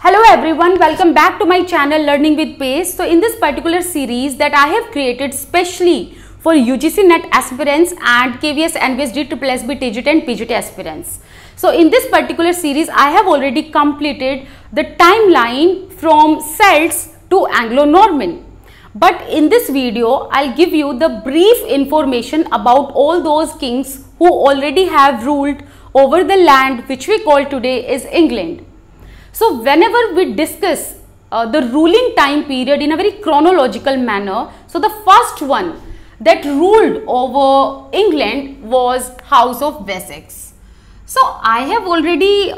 Hello everyone, welcome back to my channel Learning with Pace. So in this particular series that I have created specially for UGC NET aspirants and KVS, NVS, DSSB, TGT and PGT aspirants. So in this particular series I have already completed the timeline from Celts to Anglo-Norman. But in this video I'll give you the brief information about all those kings who already have ruled over the land which we call today is England. So whenever we discuss the ruling time period in a very chronological manner, so the first one that ruled over England was House of Wessex. So I have already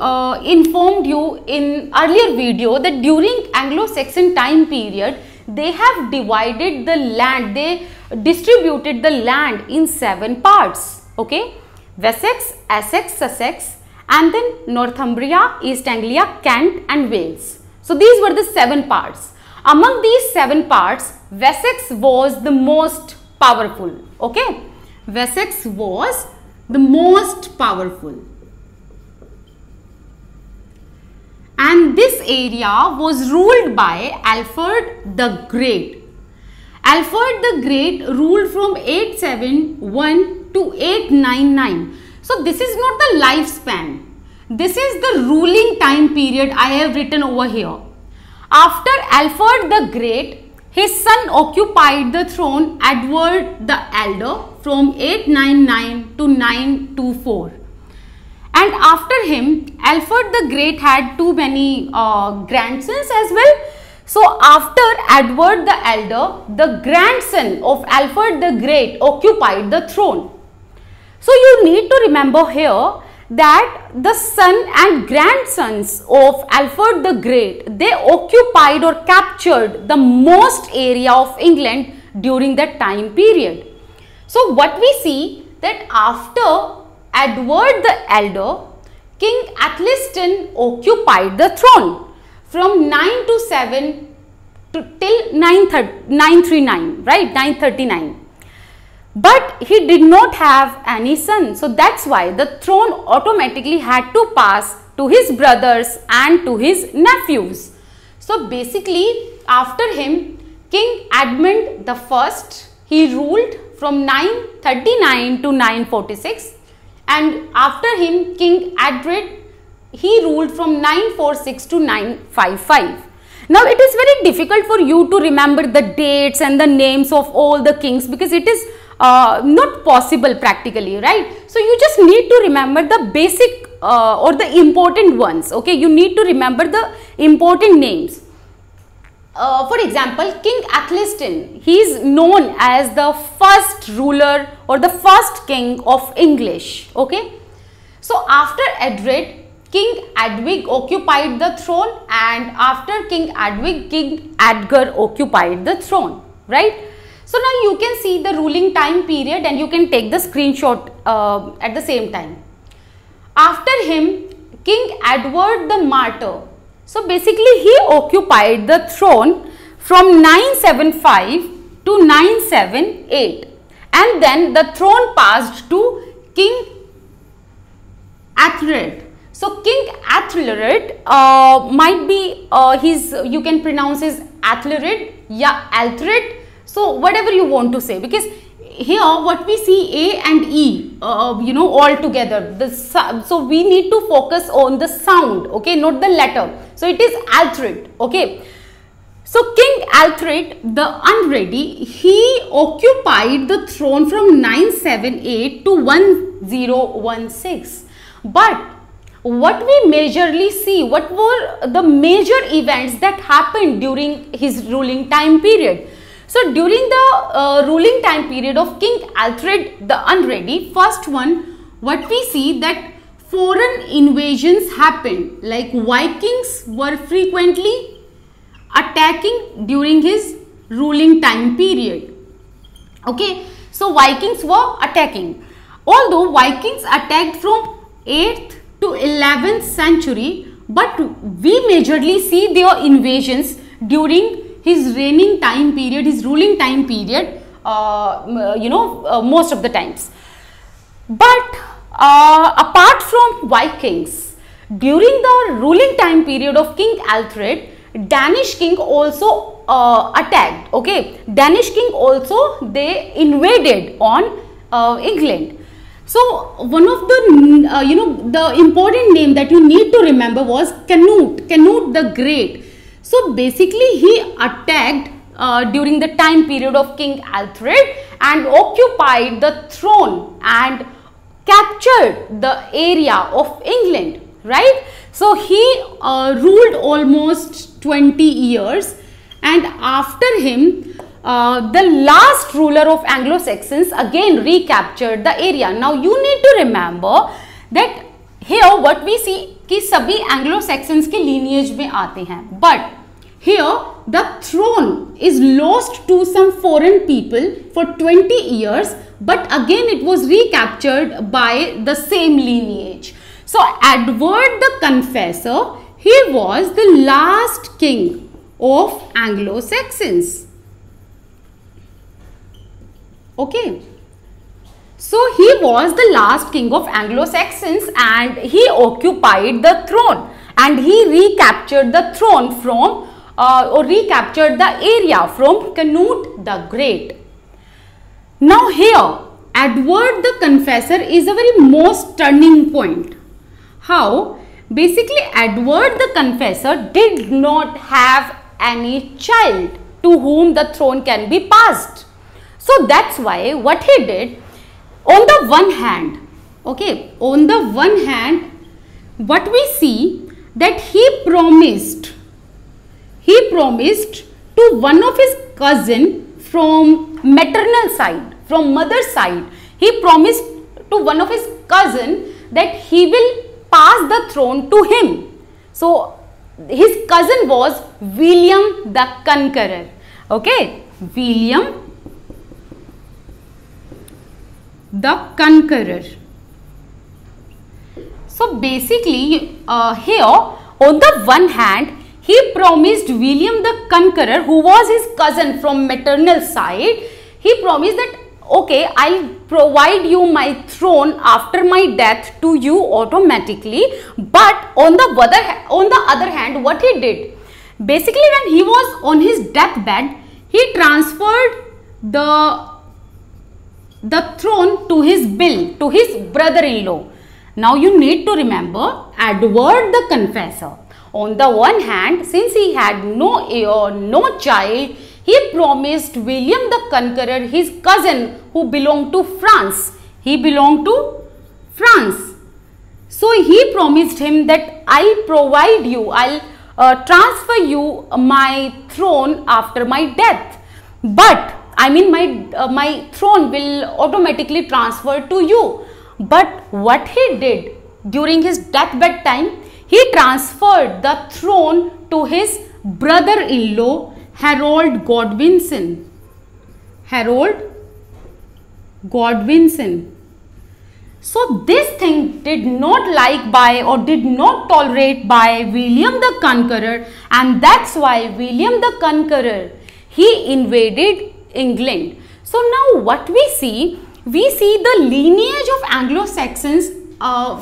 informed you in earlier video that during Anglo-Saxon time period, they have divided the land, they distributed the land in 7 parts, okay? Wessex, Essex, Sussex, and then Northumbria, East Anglia, Kent and Wales. So these were the 7 parts. Among these 7 parts, Wessex was the most powerful, okay? Wessex was the most powerful. And this area was ruled by Alfred the Great. Alfred the Great ruled from 871 to 899. So this is not the lifespan. This is the ruling time period I have written over here. After Alfred the Great, his son occupied the throne, Edward the Elder, from 899 to 924. And after him, Alfred the Great had too many grandsons as well. So after Edward the Elder, the grandson of Alfred the Great occupied the throne. So you need to remember here that the son and grandsons of Alfred the Great, they occupied or captured the most area of England during that time period. So what we see that after Edward the Elder, King Athelstan occupied the throne from 927 till 939, right, 939. But he did not have any son. So that's why the throne automatically had to pass to his brothers and to his nephews. So basically after him, King Edmund I, he ruled from 939 to 946. And after him, King Edward, he ruled from 946 to 955. Now it is very difficult for you to remember the dates and the names of all the kings because it is not possible practically, right? So you just need to remember the basic or the important ones, okay? You need to remember the important names. For example, King Athelstan, he is known as the first ruler or the first king of English, okay? So after Edward, King Edwig occupied the throne, and after King Edwig, King Edgar occupied the throne, right? So now you can see the ruling time period and you can take the screenshot at the same time. After him, King Edward the Martyr. So basically he occupied the throne from 975 to 978, and then the throne passed to King Ethelred. So King Ethelred might be you can pronounce his Ethelred, yeah, Ethelred. So whatever you want to say, because here what we see A and E, all together. So we need to focus on the sound, okay, not the letter. So it is Alfred, okay. So King Alfred the Unready, he occupied the throne from 978 to 1016. But what we majorly see, what were the major events that happened during his ruling time period? So during the ruling time period of King Alfred the Unready, first one, what we see that foreign invasions happened, like Vikings were frequently attacking during his ruling time period, okay. So Vikings were attacking, although Vikings attacked from 8th to 11th century, but we majorly see their invasions during his reigning time period, his ruling time period, most of the times. But apart from Vikings, during the ruling time period of King Alfred, Danish king also attacked. Okay, Danish king also they invaded on England. So one of the the important name that you need to remember was Canute the Great. So basically he attacked during the time period of King Alfred and occupied the throne and captured the area of England, right? So he ruled almost 20 years, and after him the last ruler of Anglo-Saxons again recaptured the area. Now you need to remember that here what we see कि सभी Anglo-Saxons के lineage में आते हैं, but here the throne is lost to some foreign people for 20 years, but again it was recaptured by the same lineage. So Edward the Confessor, he was the last king of Anglo-Saxons. Okay, so he was the last king of Anglo-Saxons and he occupied the throne and he recaptured the throne from or recaptured the area from Canute the Great. Now here Edward the Confessor is a very most turning point. How? Basically Edward the Confessor did not have any child to whom the throne can be passed. So that's why what he did, on the one hand, okay, on the one hand, what we see that he promised to one of his cousin from maternal side, from mother's side, he promised to one of his cousin that he will pass the throne to him. So his cousin was William the Conqueror. Okay, William the Conqueror. So basically here on the one hand he promised William the Conqueror, who was his cousin from maternal side, he promised that okay, I'll provide you my throne after my death to you automatically. But on the other hand, what he did, basically when he was on his deathbed, he transferred the throne to his brother-in-law. Now you need to remember Edward the Confessor. On the one hand, since he had no heir, no child, he promised William the Conqueror, his cousin who belonged to France. He belonged to France. So he promised him that I'll provide you, I'll transfer you my throne after my death. But I mean my throne will automatically transfer to you. But what he did during his deathbed time, he transferred the throne to his brother-in-law Harold Godwinson. Harold Godwinson. So this thing did not like by or did not tolerate by William the Conqueror, and that's why William the Conqueror, he invaded England. So now what we see the lineage of Anglo-Saxons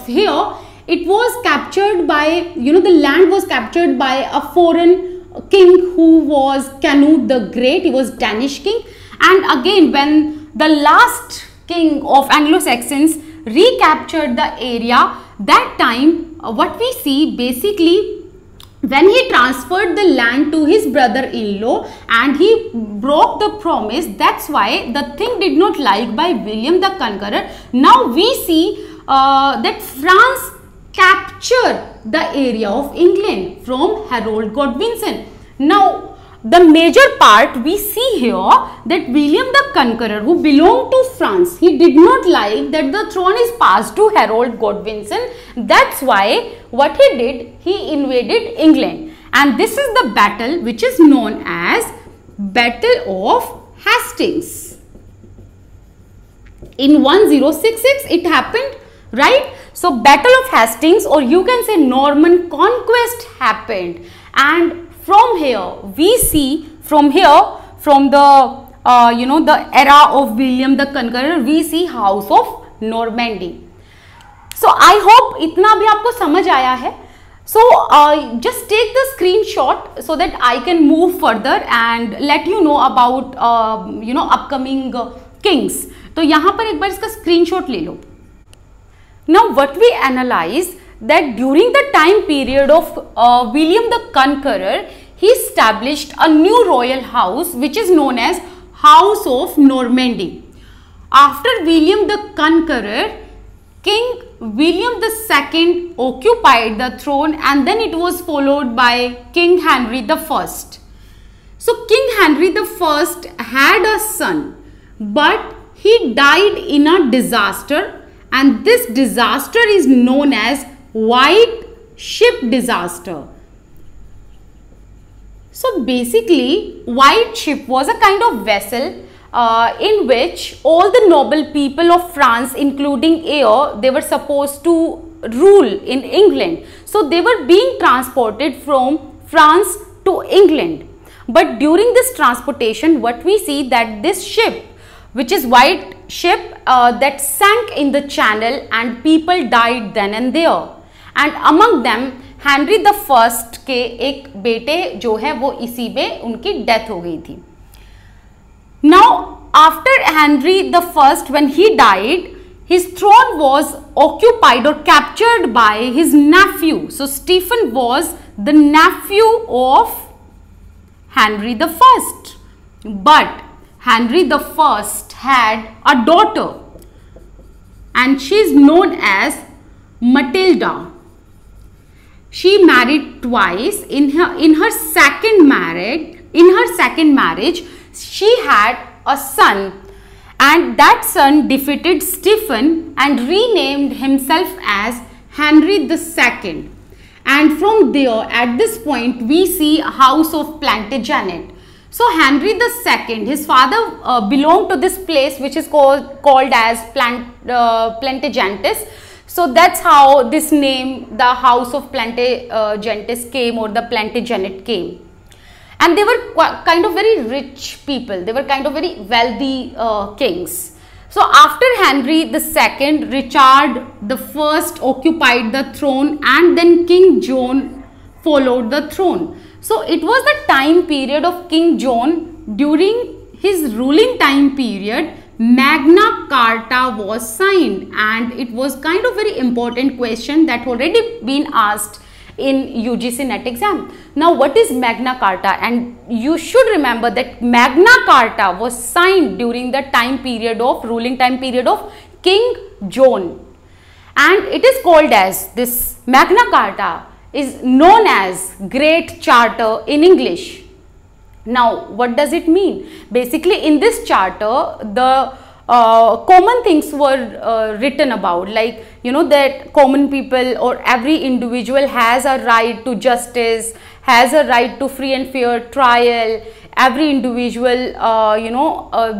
here. It was captured by, the land was captured by a foreign king who was Canute the Great. He was Danish king. And again, when the last king of Anglo-Saxons recaptured the area, that time what we see basically, when he transferred the land to his brother-in-law and he broke the promise, that's why the thing did not like by William the Conqueror. Now we see that France captured the area of England from Harold Godwinson. Now the major part we see here that William the Conqueror, who belonged to France, he did not like that the throne is passed to Harold Godwinson. That's why what he did, he invaded England, and this is the battle which is known as Battle of Hastings. In 1066 it happened, right? So Battle of Hastings, or you can say Norman conquest, happened, and from here we see, from the the era of William the Conqueror, we see House of Normandy. So I hope इतना भी आपको समझ आया है. So just take the screenshot so that I can move further and let you know about upcoming kings. तो यहाँ पर एक बार इसका screenshot ले लो. Now what we analyze that during the time period of William the Conqueror, he established a new royal house which is known as House of Normandy. After William the Conqueror, King William II occupied the throne, and then it was followed by King Henry I. So King Henry I had a son, but he died in a disaster, and this disaster is known as White Ship disaster. So basically, White Ship was a kind of vessel in which all the noble people of France, including heir, they were supposed to rule in England. So they were being transported from France to England. But during this transportation, what we see that this ship, which is White Ship, that sank in the channel and people died then and there. And among them Henry the first के एक बेटे जो है वो इसी में उनकी death हो गई थी. Now after Henry the first when he died, his throne was occupied or captured by his nephew. So Stephen was the nephew of Henry the First. But Henry the First had a daughter, and she is known as Matilda. She married twice. In her second marriage, she had a son, and that son defeated Stephen and renamed himself as Henry II. And from there, at this point, we see House of Plantagenet. So Henry II, his father belonged to this place which is called as Plantagenetus. So that's how this name, the House of Plantagenetus came, or the Plantagenet came. And they were kind of very rich people. They were kind of very wealthy kings. So after Henry II, Richard I occupied the throne, and then King John followed the throne. So it was the time period of King John. During his ruling time period, Magna Carta was signed, and it was kind of very important question that already been asked in UGC NET exam. Now what is Magna Carta? And you should remember that Magna Carta was signed during the ruling time period of King John, and it is called as, this Magna Carta is known as Great Charter in English. Now what does it mean? Basically in this charter, the common things were written about, like that common people or every individual has a right to justice, has a right to free and fair trial, every individual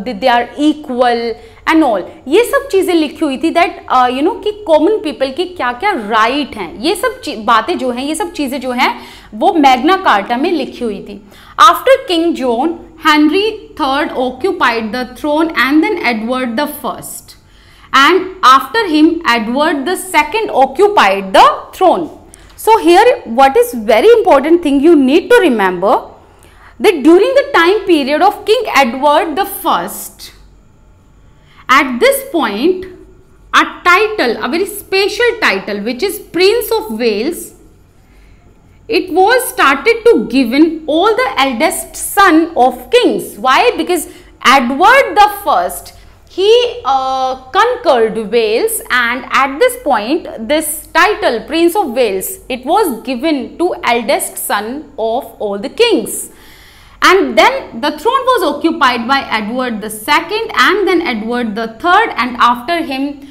they are equal and all. ये सब चीज़ें लिखी हुई थी that कि common people की क्या क्या right हैं, ये सब बातें जो हैं, ये सब चीज़ें जो हैं वो मैग्ना कार्टा में लिखी हुई थी. After King John, Henry III occupied the throne, and then Edward the First, and after him Edward the Second occupied the throne. So here what is very important thing you need to remember, that during the time period of King Edward the First, at this point a title, a very special title, which is Prince of Wales, it was started to given all the eldest son of kings. Why? Because Edward the First, he conquered Wales, and at this point this title Prince of Wales, it was given to eldest son of all the kings. And then the throne was occupied by Edward II, and then Edward III, and after him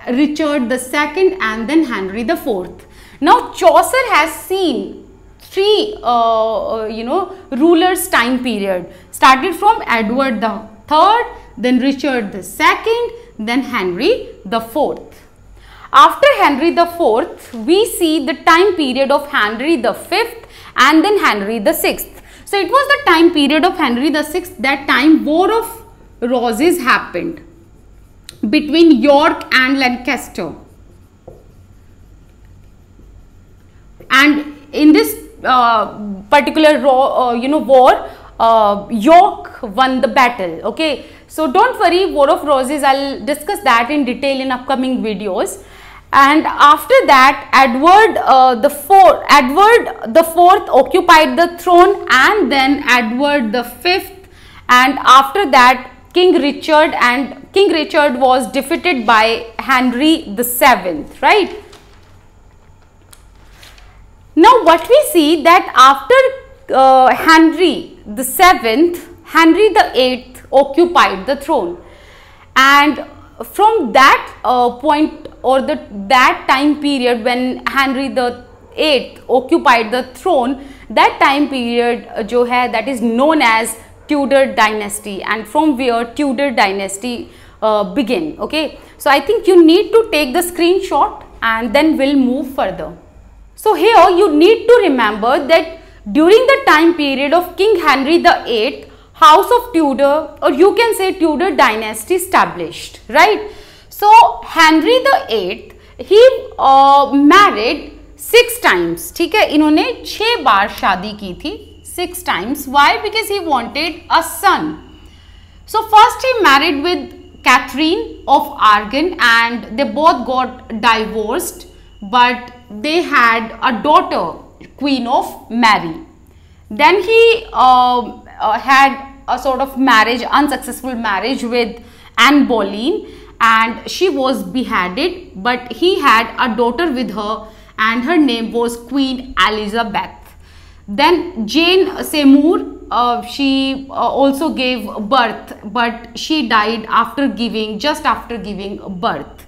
Richard II, and then Henry IV. Now Chaucer has seen three rulers time period, started from Edward III, then Richard II, then Henry IV. After Henry IV, we see the time period of Henry V and then Henry VI. So it was the time period of Henry VI. That time War of Roses happened between York and Lancaster. and in this particular war, York won the battle. Okay, so don't worry, War of Roses, I'll discuss that in detail in upcoming videos. And after that, Edward the Fourth occupied the throne, and then Edward the Fifth, and after that King Richard was defeated by Henry the Seventh, right? Now what we see that after Henry the Seventh, Henry the Eighth occupied the throne, and from that point, or that time period when Henry the Eighth occupied the throne, that time period जो है, that is known as Tudor dynasty, and from where Tudor dynasty begin. Okay, so I think you need to take the screenshot and then we'll move further. So here you need to remember that during the time period of King Henry the Eighth, House of Tudor, or you can say Tudor dynasty established, right? So Henry the Eighth, he married 6 times. ठीक है, इन्होंने 6 बार शादी की थी, 6 times. Why? Because he wanted a son. So first he married with Catherine of Aragon, and they both got divorced, but they had a daughter, Queen of Mary. Then he had a sort of marriage, unsuccessful marriage with Anne Boleyn, and she was beheaded, but he had a daughter with her, and her name was Queen Elizabeth. Then Jane Seymour, she also gave birth, but she died just after giving birth.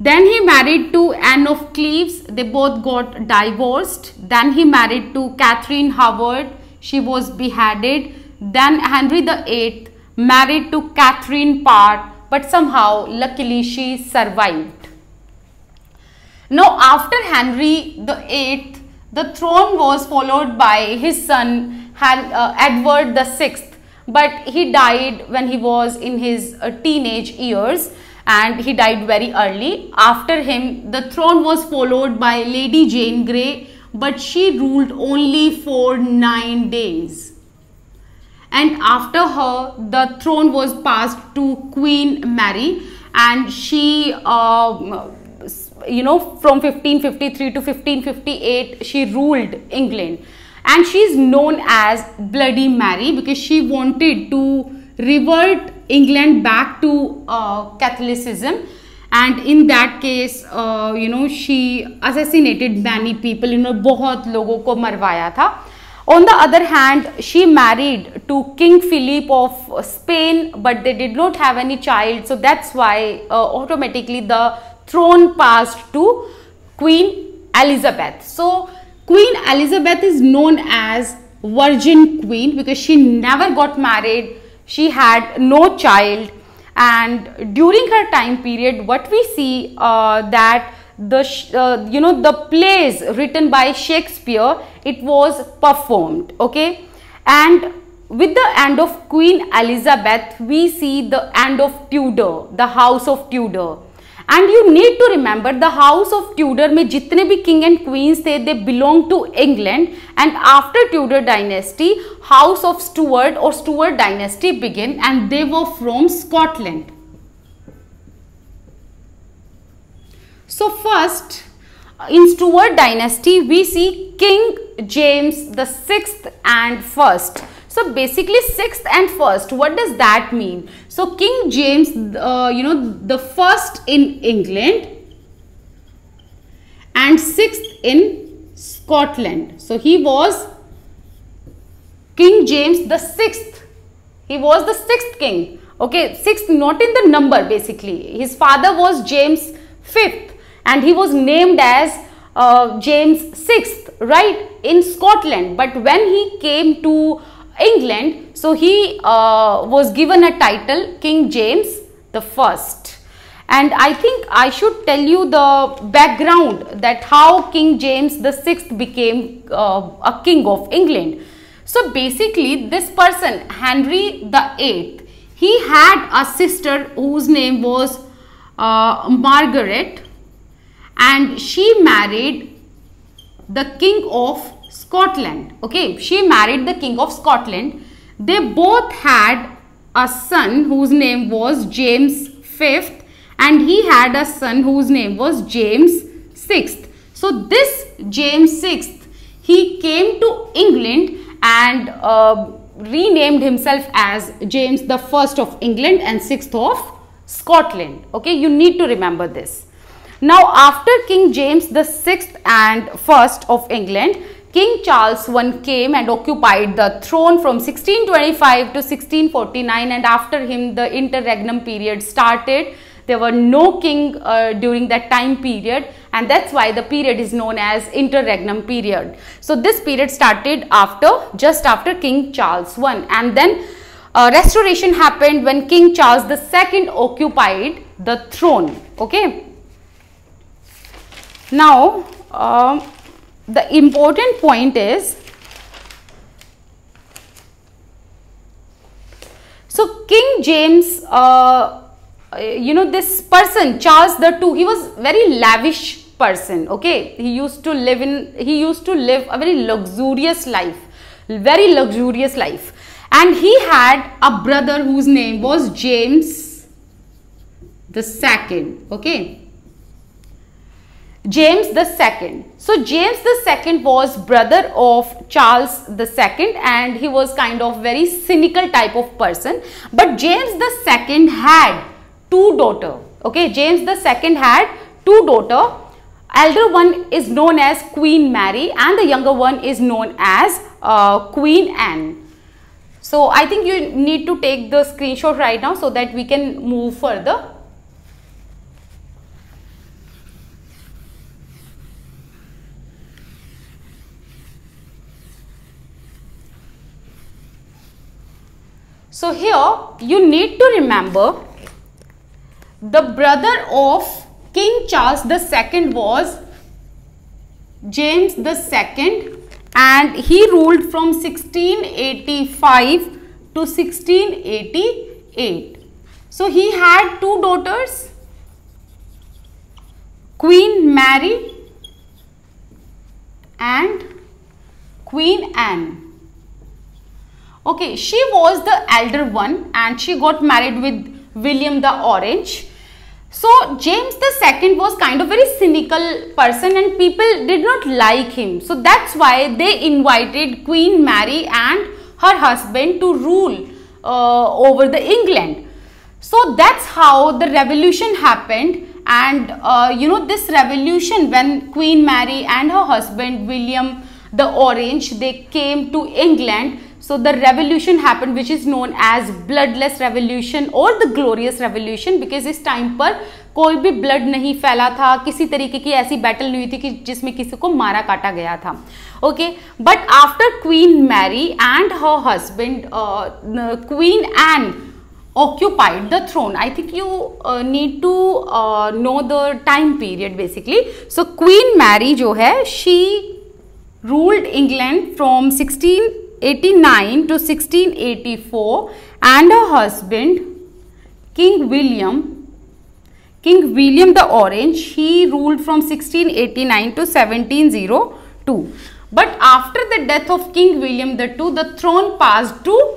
Then he married to Anne of Cleves. They both got divorced. Then he married to Catherine Howard. She was beheaded. Then Henry the Eighth married to Catherine Parr, but somehow, luckily, she survived. Now, after Henry the Eighth, the throne was followed by his son Edward the Sixth, but he died when he was in his teenage years, and he died very early. After him, the throne was followed by Lady Jane Grey, but she ruled only for 9 days. And after her, the throne was passed to Queen Mary, and she, from 1553 to 1558, she ruled England. And she is known as Bloody Mary because she wanted to revert England back to Catholicism, and in that case she assassinated many people, बहुत लोगों को मरवाया था. On the other hand, she married to King Philip of Spain, but they did not have any child, so that's why automatically the throne passed to Queen Elizabeth. So Queen Elizabeth is known as Virgin Queen because she never got married. She had no child, and during her time period, what we see that the plays written by Shakespeare, it was performed. Okay, and with the end of Queen Elizabeth, we see the end of Tudor, the House of Tudor. And you need to remember, the House of Tudor में जितने भी king and queens थे, they belong to England, and after Tudor dynasty, House of Stuart or Stuart dynasty began, and they were from Scotland. So first, in Stuart dynasty, we see King James the 6th and 1st. So basically 6th and 1st, what does that mean? So King James, the 1st in England and 6th in Scotland. So he was King James the 6th. He was the 6th king. Okay, 6th not in the number basically. His father was James 5th and he was named as James 6th, right, in Scotland. But when he came to England, so he was given a title King James the 1st. And I think I should tell you the background that how King James the 6th became a king of England. So basically this person, Henry the 8th, he had a sister whose name was Margaret, and she married the King of Scotland. Okay, she married the King of Scotland. They both had a son whose name was James V, and he had a son whose name was James VI. So this James VI, he came to England and renamed himself as James the First of England and Sixth of Scotland. Okay, you need to remember this. Now after King James the Sixth and First of England, King Charles I came and occupied the throne from 1625 to 1649, and after him the interregnum period started. There were no king during that time period, and that's why the period is known as interregnum period. So this period started just after King Charles I, and then restoration happened when King Charles II occupied the throne. Okay. Now the important point is, so King James, this person Charles II, he was very lavish person. Okay, he used to live a very luxurious life, and he had a brother whose name was James II. Okay, James II. So James II was brother of Charles II, and he was kind of very cynical type of person. But James II had two daughters. Okay, James II had two daughters. Elder one is known as Queen Mary, and the younger one is known as Queen Anne. So I think you need to take the screenshot right now so that we can move further. So here you need to remember the brother of King Charles II was James II, and he ruled from 1685 to 1688. So he had two daughters, Queen Mary and Queen Anne. Okay, she was the elder one and she got married with William the Orange. So James II was kind of very cynical person and people did not like him. So that's why they invited Queen Mary and her husband to rule over the England. So that's how the revolution happened, and this revolution, when Queen Mary and her husband William the Orange, they came to England. So the revolution happened, which is known as bloodless revolution or the glorious revolution, because इस time पर कोई भी blood नहीं फैला था, किसी तरीके की ऐसी बैटल नहीं हुई थी कि जिसमें किसी को मारा काटा गया था. Okay, but after Queen Mary and her husband Queen Anne occupied the throne. I think you need to know the time period basically. So Queen Mary जो है, she ruled England from 1689 to 1684, and her husband King William the Orange, he ruled from 1689 to 1702. But after the death of King William II, the throne passed to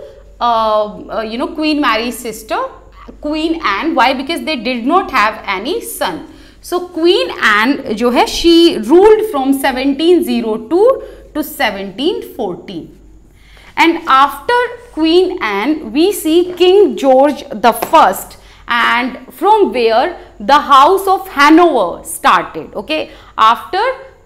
Queen Mary's sister Queen Anne. Why? Because they did not have any son. So Queen Anne जो है, she ruled from 1702 to 1714. And after Queen Anne, we see King George the First, and from where the House of Hanover started. Okay, after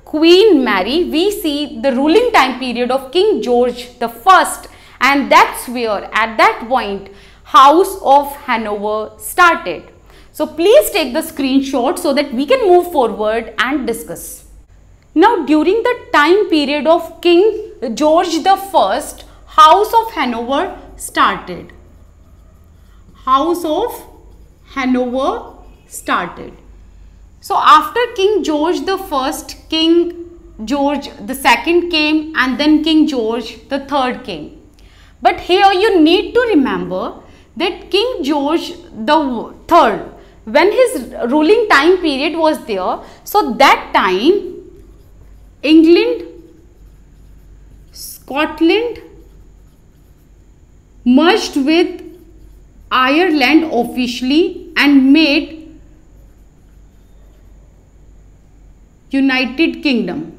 Queen Mary, we see the ruling time period of King George the First, and that's where at that point House of Hanover started. So please take the screenshot so that we can move forward and discuss. Now during the time period of King George the First, House of Hanover started. House of Hanover started. So after King George the First, King George the Second came, and then King George the Third came. But here you need to remember that King George the Third, when his ruling time period was there, so that time England, Scotland merged with Ireland officially and made United Kingdom.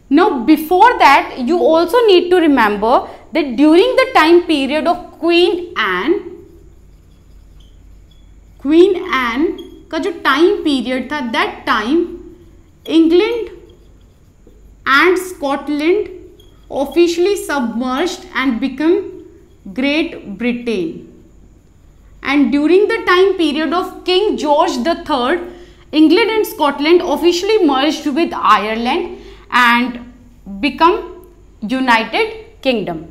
Now before that, you also need to remember that during the time period of Queen Anne का जो time period था, that time England and Scotland officially submerged and become great Britain. And during the time period of King George III, England and Scotland officially merged with Ireland and become United Kingdom.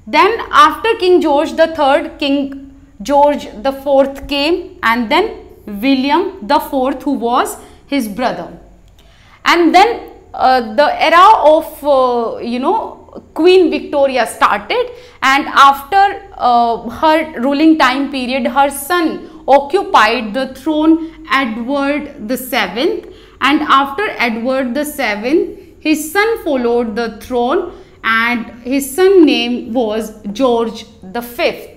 Then after King George III, King George IV came, and then William IV, who was his brother. And then the era of Queen Victoria started, and after her ruling time period, her son occupied the throne, Edward VII, and after Edward VII, his son followed the throne, and his son name was George V.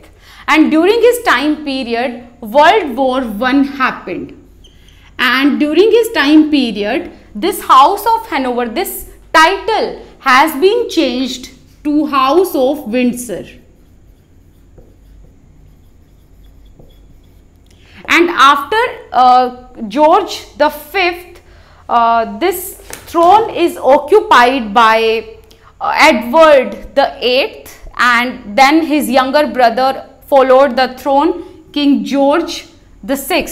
And during his time period, World War I happened, and during his time period, this House of Hanover, this title has been changed to House of Windsor. And after George V, this throne is occupied by Edward VIII, and then his younger brother followed the throne, King George VI,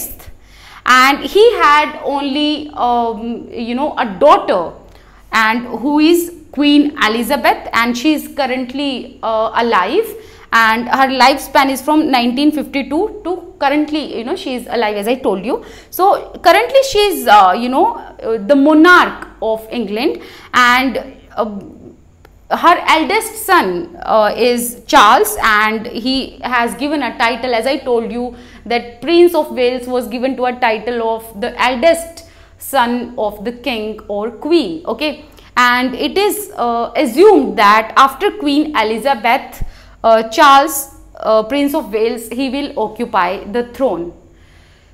and he had only a daughter, and who is Queen Elizabeth, and she is currently alive, and her lifespan is from 1952 to currently, she is alive, as I told you. So currently she is the monarch of England, and her eldest son is Charles, and he has given a title, as I told you, that Prince of Wales was given to a title of the eldest son of the king or queen. Okay. And it is assumed that after Queen Elizabeth, Charles, Prince of Wales, he will occupy the throne.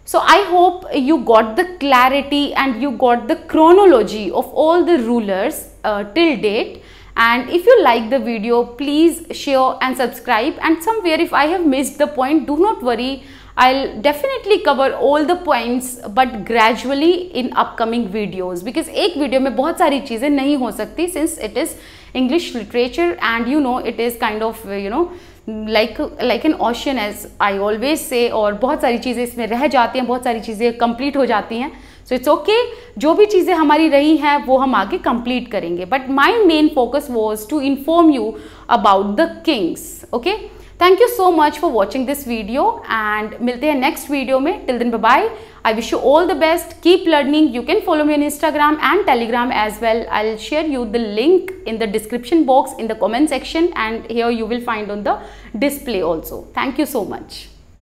So I hope you got the clarity and you got the chronology of all the rulers till date. And if you like the video, please share and subscribe. And somewhere if I have missed the point, do not worry. I'll definitely cover all the points, but gradually in upcoming videos, because एक video में बहुत सारी चीज़ें नहीं हो सकती, since it is English literature and it is kind of like an ocean, as I always say, और बहुत सारी चीज़ें इसमें रह जाती हैं, बहुत सारी चीज़ें complete हो जाती हैं. So it's okay, जो भी चीज़ें हमारी रही हैं वो हम आगे complete करेंगे. But my main focus was to inform you about the kings. Okay. Thank you so much for watching this video, and मिलते हैं next video में. Till then, bye bye. I wish you all the best. Keep learning. You can follow me on Instagram and Telegram as well. I'll share you the link in the description box in the comment section, and here you will find on the display also. Thank you so much.